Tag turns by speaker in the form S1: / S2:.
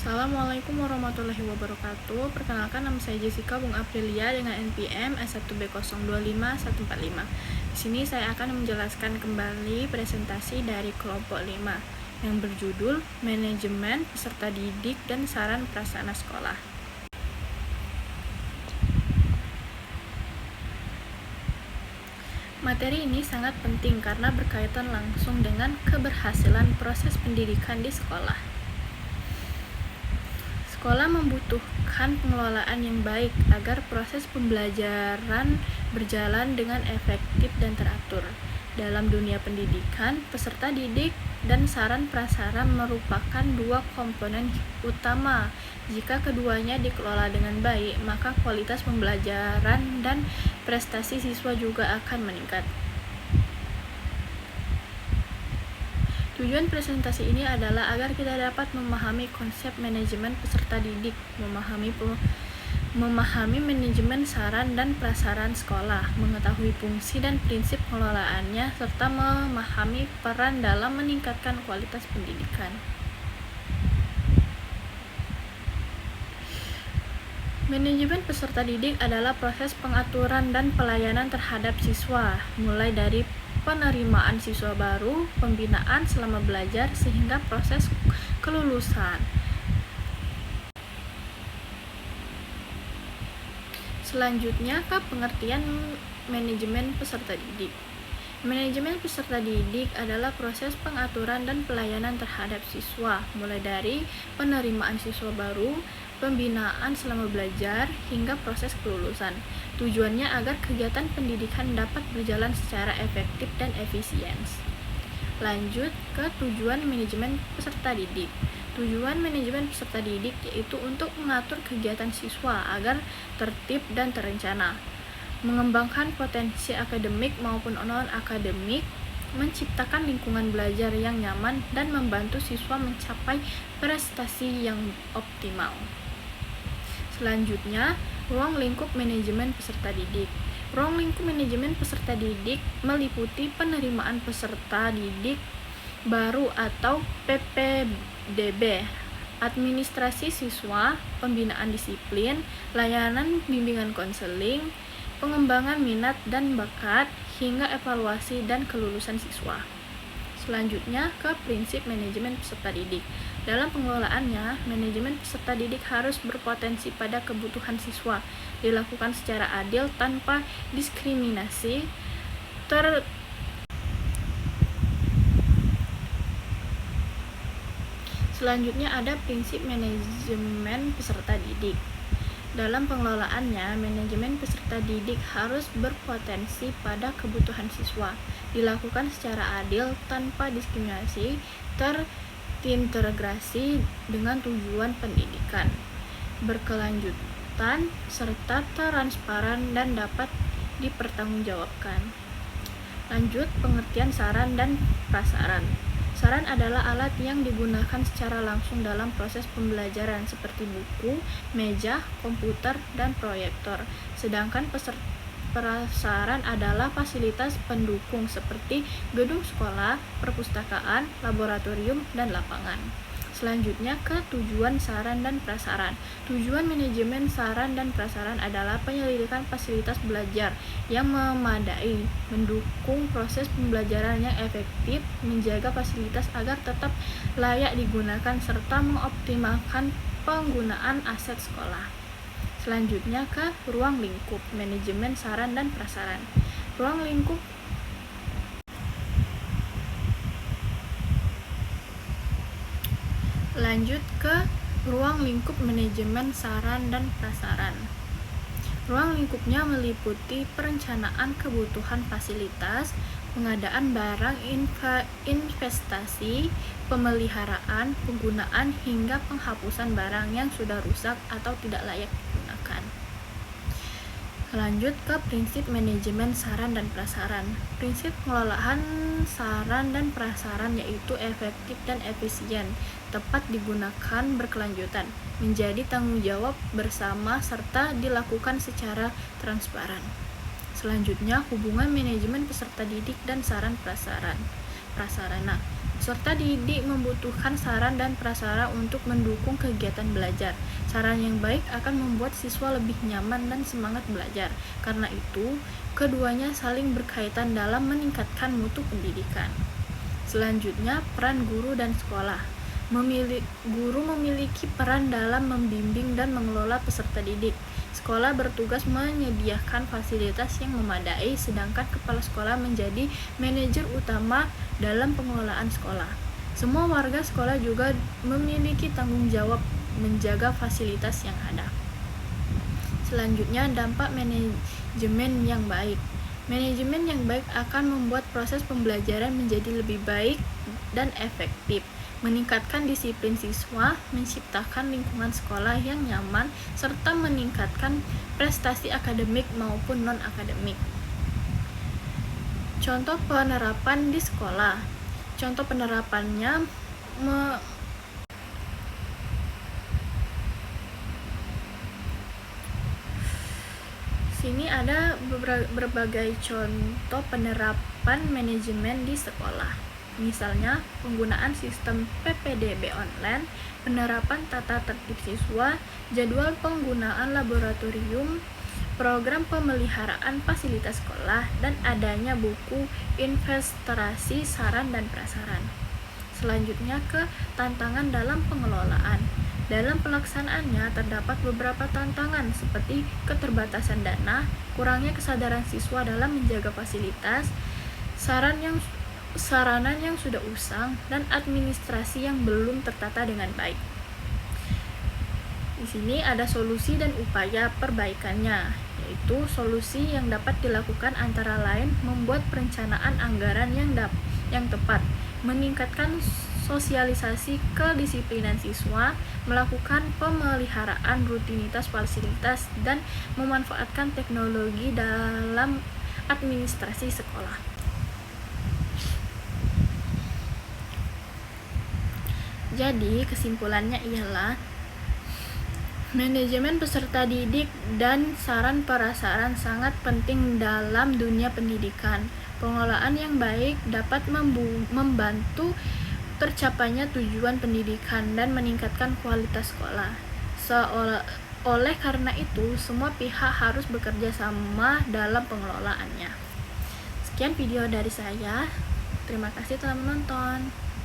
S1: Assalamualaikum warahmatullahi wabarakatuh. Perkenalkan, nama saya Jessica Bung Aprilia dengan NPM S1B025145. Di sini saya akan menjelaskan kembali presentasi dari kelompok 5 yang berjudul Manajemen Peserta Didik dan Saran Prasarana Sekolah. Materi ini sangat penting karena berkaitan langsung dengan keberhasilan proses pendidikan di sekolah. Sekolah membutuhkan pengelolaan yang baik agar proses pembelajaran berjalan dengan efektif dan teratur. Dalam dunia pendidikan, peserta didik dan saran prasarana merupakan dua komponen utama. Jika keduanya dikelola dengan baik, maka kualitas pembelajaran dan prestasi siswa juga akan meningkat. Tujuan presentasi ini adalah agar kita dapat memahami konsep manajemen peserta didik, memahami manajemen saran dan prasarana sekolah, mengetahui fungsi dan prinsip pengelolaannya, serta memahami peran dalam meningkatkan kualitas pendidikan. Manajemen peserta didik adalah proses pengaturan dan pelayanan terhadap siswa, mulai dari penerimaan siswa baru, pembinaan selama belajar, sehingga proses kelulusan. Selanjutnya ke pengertian manajemen peserta didik. Manajemen peserta didik adalah proses pengaturan dan pelayanan terhadap siswa, mulai dari penerimaan siswa baru, pembinaan selama belajar, hingga proses kelulusan. Tujuannya agar kegiatan pendidikan dapat berjalan secara efektif dan efisien. Lanjut ke tujuan manajemen peserta didik. Tujuan manajemen peserta didik yaitu untuk mengatur kegiatan siswa agar tertib dan terencana, mengembangkan potensi akademik maupun non-akademik, menciptakan lingkungan belajar yang nyaman, dan membantu siswa mencapai prestasi yang optimal. Selanjutnya, ruang lingkup manajemen peserta didik. Ruang lingkup manajemen peserta didik meliputi penerimaan peserta didik baru atau PPDB, administrasi siswa, pembinaan disiplin, layanan bimbingan konseling, pengembangan minat dan bakat, hingga evaluasi dan kelulusan siswa. Selanjutnya ke prinsip manajemen peserta didik. Dalam pengelolaannya, manajemen peserta didik harus berpotensi pada kebutuhan siswa, dilakukan secara adil tanpa diskriminasi. Selanjutnya ada prinsip manajemen peserta didik. Dalam pengelolaannya, manajemen peserta didik harus berpotensi pada kebutuhan siswa, dilakukan secara adil tanpa diskriminasi, terintegrasi dengan tujuan pendidikan, berkelanjutan, serta transparan dan dapat dipertanggungjawabkan. Lanjut, pengertian saran dan prasaran. Saran adalah alat yang digunakan secara langsung dalam proses pembelajaran seperti buku, meja, komputer, dan proyektor. Sedangkan prasaran adalah fasilitas pendukung seperti gedung sekolah, perpustakaan, laboratorium, dan lapangan. Selanjutnya ke tujuan saran dan prasaran. Tujuan manajemen saran dan prasaran adalah penyelidikan fasilitas belajar yang memadai, mendukung proses pembelajaran yang efektif, menjaga fasilitas agar tetap layak digunakan, serta mengoptimalkan penggunaan aset sekolah. Selanjutnya ke ruang lingkup manajemen saran dan prasaran. Ruang lingkup Lanjut ke ruang lingkup manajemen saran dan prasaran. Ruang lingkupnya meliputi perencanaan kebutuhan fasilitas, pengadaan barang investasi, pemeliharaan, penggunaan, hingga penghapusan barang yang sudah rusak atau tidak layak digunakan. Lanjut ke prinsip manajemen saran dan prasaran. Prinsip pengelolaan saran dan prasaran yaitu efektif dan efisien, tepat digunakan berkelanjutan, menjadi tanggung jawab bersama, serta dilakukan secara transparan. Selanjutnya, hubungan manajemen peserta didik dan saran prasarana. Peserta didik membutuhkan saran dan prasarana untuk mendukung kegiatan belajar. Saran yang baik akan membuat siswa lebih nyaman dan semangat belajar. Karena itu, keduanya saling berkaitan dalam meningkatkan mutu pendidikan. Selanjutnya, peran guru dan sekolah. Guru memiliki peran dalam membimbing dan mengelola peserta didik. Sekolah bertugas menyediakan fasilitas yang memadai, sedangkan kepala sekolah menjadi manajer utama dalam pengelolaan sekolah. Semua warga sekolah juga memiliki tanggung jawab menjaga fasilitas yang ada. Selanjutnya, dampak manajemen yang baik. Manajemen yang baik akan membuat proses pembelajaran menjadi lebih baik dan efektif, meningkatkan disiplin siswa, menciptakan lingkungan sekolah yang nyaman, serta meningkatkan prestasi akademik maupun non-akademik. Contoh penerapan di sekolah. Contoh penerapannya sini ada berbagai contoh penerapan manajemen di sekolah. Misalnya, penggunaan sistem PPDB online, penerapan tata tertib siswa, jadwal penggunaan laboratorium, program pemeliharaan fasilitas sekolah, dan adanya buku investasi saran dan prasaran. Selanjutnya ke tantangan dalam pengelolaan. Dalam pelaksanaannya terdapat beberapa tantangan seperti keterbatasan dana, kurangnya kesadaran siswa dalam menjaga fasilitas, sarana yang sudah usang, dan administrasi yang belum tertata dengan baik. Di sini ada solusi dan upaya perbaikannya, yaitu solusi yang dapat dilakukan antara lain membuat perencanaan anggaran yang tepat, meningkatkan sosialisasi kedisiplinan siswa, melakukan pemeliharaan rutinitas fasilitas, dan memanfaatkan teknologi dalam administrasi sekolah. Jadi, kesimpulannya ialah manajemen peserta didik dan saran prasaran sangat penting dalam dunia pendidikan. Pengelolaan yang baik dapat membantu tercapainya tujuan pendidikan dan meningkatkan kualitas sekolah. Oleh karena itu, semua pihak harus bekerja sama dalam pengelolaannya. Sekian video dari saya. Terima kasih telah menonton.